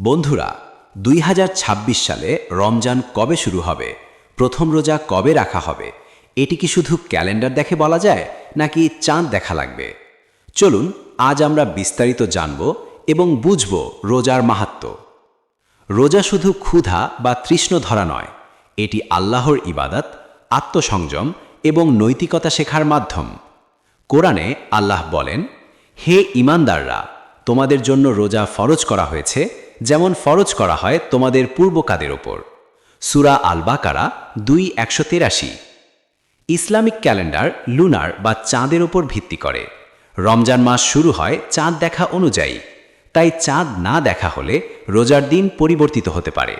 বন্ধুরা, ২০২৬ সালে রমজান কবে শুরু হবে, প্রথম রোজা কবে রাখা হবে, এটি কি শুধু ক্যালেন্ডার দেখে বলা যায় নাকি চাঁদ দেখা লাগবে? চলুন আজ আমরা বিস্তারিত জানব এবং বুঝব রোজার মাহাত্ম্য। রোজা শুধু ক্ষুধা বা তৃষ্ণ ধরা নয়, এটি আল্লাহর ইবাদত, আত্মসংযম এবং নৈতিকতা শেখার মাধ্যম। কোরআনে আল্লাহ বলেন, হে ঈমানদাররা, তোমাদের জন্য রোজা ফরজ করা হয়েছে যেমন ফরজ করা হয় তোমাদের পূর্বকাদের ওপর। সূরা আল বাকারা ২:১৮। ইসলামিক ক্যালেন্ডার লুনার বা চাঁদের ওপর ভিত্তি করে। রমজান মাস শুরু হয় চাঁদ দেখা অনুযায়ী, তাই চাঁদ না দেখা হলে রোজার দিন পরিবর্তিত হতে পারে।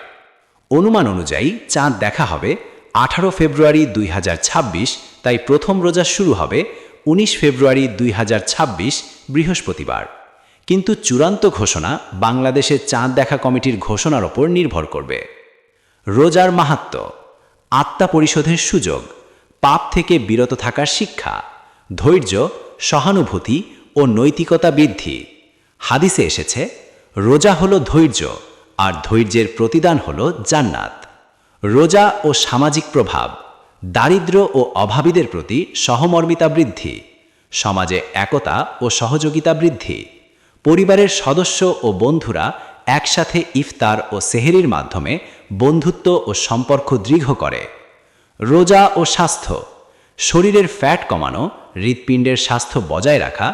অনুমান অনুযায়ী চাঁদ দেখা হবে ১৮ ফেব্রুয়ারি ২০২৬, তাই প্রথম রোজা শুরু হবে ১৯ ফেব্রুয়ারি ২০২৬ বৃহস্পতিবার। কিন্তু চূড়ান্ত ঘোষণা বাংলাদেশের চাঁদ দেখা কমিটির ঘোষণার ওপর নির্ভর করবে। রোজার মাহাত্ম্য: আত্মা পরিশোধের সুযোগ, পাপ থেকে বিরত থাকার শিক্ষা, ধৈর্য, সহানুভূতি ও নৈতিকতা বৃদ্ধি। হাদিসে এসেছে, রোজা হলো ধৈর্য, আর ধৈর্যের প্রতিদান হলো জান্নাত। রোজা ও সামাজিক প্রভাব: দারিদ্র্য ও অভাবীদের প্রতি সহমর্মিতা বৃদ্ধি, সমাজে একতা ও সহযোগিতা বৃদ্ধি। পরিবারের সদস্য ও বন্ধুরা একসাথে ইফতার ও সেহরির মাধ্যমে বন্ধুত্ব ও সম্পর্ক দৃঢ় করে। রোজা ও স্বাস্থ্য: শরীরের ফ্যাট কমানো, হৃৎপিণ্ডের স্বাস্থ্য বজায় রাখা,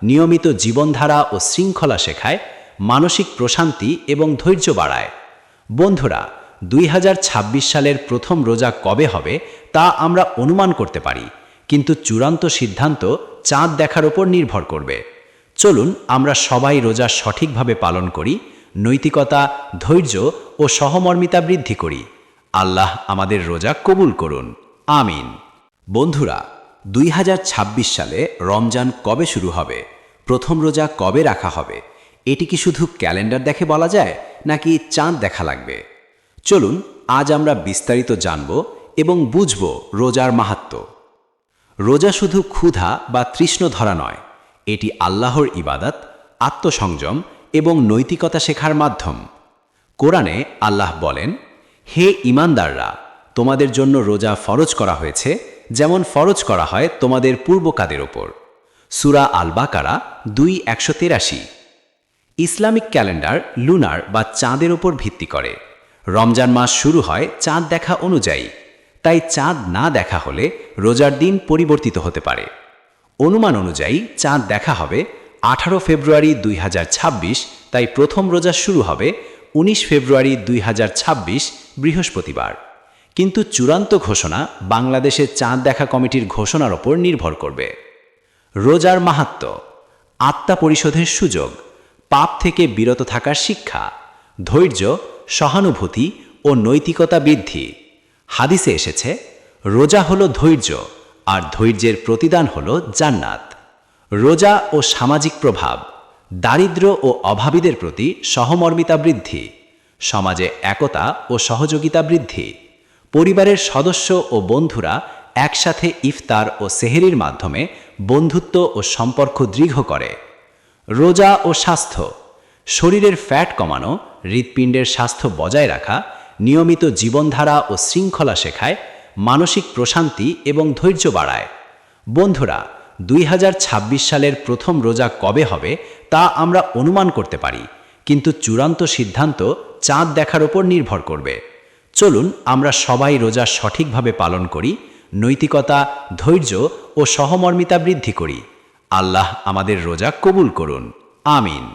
নিয়মিত জীবনধারা ও শৃঙ্খলা শেখায়, মানসিক প্রশান্তি এবং ধৈর্য বাড়ায়। বন্ধুরা, ২০২৬ সালের প্রথম রোজা কবে হবে তা আমরা অনুমান করতে পারি, কিন্তু চূড়ান্ত সিদ্ধান্ত চাঁদ দেখার ওপর নির্ভর করবে। চলুন আমরা সবাই রোজা সঠিকভাবে পালন করি, নৈতিকতা, ধৈর্য ও সহমর্মিতা বৃদ্ধি করি। আল্লাহ আমাদের রোজা কবুল করুন, আমিন। বন্ধুরা, ২০২৬ সালে রমজান কবে শুরু হবে, প্রথম রোজা কবে রাখা হবে, এটি কি শুধু ক্যালেন্ডার দেখে বলা যায় নাকি চাঁদ দেখা লাগবে? চলুন আজ আমরা বিস্তারিত জানব এবং বুঝব রোজার মাহাত্ম্য। রোজা শুধু ক্ষুধা বা তৃষ্ণ ধরা নয়, এটি আল্লাহর ইবাদত, আত্মসংযম এবং নৈতিকতা শেখার মাধ্যম। কোরআনে আল্লাহ বলেন, হে ঈমানদাররা, তোমাদের জন্য রোজা ফরজ করা হয়েছে যেমন ফরজ করা হয় তোমাদের পূর্বকাদের ওপর। সূরা আল বাকারা ২:১৮। ইসলামিক ক্যালেন্ডার লুনার বা চাঁদের ওপর ভিত্তি করে। রমজান মাস শুরু হয় চাঁদ দেখা অনুযায়ী, তাই চাঁদ না দেখা হলে রোজার দিন পরিবর্তিত হতে পারে। অনুমান অনুযায়ী চাঁদ দেখা হবে ১৮ ফেব্রুয়ারি ২০২৬, তাই প্রথম রোজা শুরু হবে ১৯ ফেব্রুয়ারি ২০২৬ বৃহস্পতিবার। কিন্তু চূড়ান্ত ঘোষণা বাংলাদেশের চাঁদ দেখা কমিটির ঘোষণার ওপর নির্ভর করবে। রোজার মাহাত্ম্য: আত্মা পরিশোধের সুযোগ, পাপ থেকে বিরত থাকার শিক্ষা, ধৈর্য, সহানুভূতি ও নৈতিকতা বৃদ্ধি। হাদিসে এসেছে, রোজা হলো ধৈর্য, আর ধৈর্যের প্রতিদান হলো জান্নাত। রোজা ও সামাজিক প্রভাব: দারিদ্র্য ও অভাবীদের প্রতি সহমর্মিতা বৃদ্ধি, সমাজে একতা ও সহযোগিতা বৃদ্ধি। পরিবারের সদস্য ও বন্ধুরা একসাথে ইফতার ও সেহরির মাধ্যমে বন্ধুত্ব ও সম্পর্ক দৃঢ় করে। রোজা ও স্বাস্থ্য: শরীরের ফ্যাট কমানো, হৃৎপিণ্ডের স্বাস্থ্য বজায় রাখা, নিয়মিত জীবনধারা ও শৃঙ্খলা শেখায়, মানসিক প্রশান্তি এবং ধৈর্য বাড়ায়। বন্ধুরা, ২০২৬ সালের প্রথম রোজা কবে হবে তা আমরা অনুমান করতে পারি, কিন্তু চূড়ান্ত সিদ্ধান্ত চাঁদ দেখার ওপর নির্ভর করবে। চলুন আমরা সবাই রোজা সঠিকভাবে পালন করি, নৈতিকতা, ধৈর্য ও সহমর্মিতা বৃদ্ধি করি। আল্লাহ আমাদের রোজা কবুল করুন, আমিন।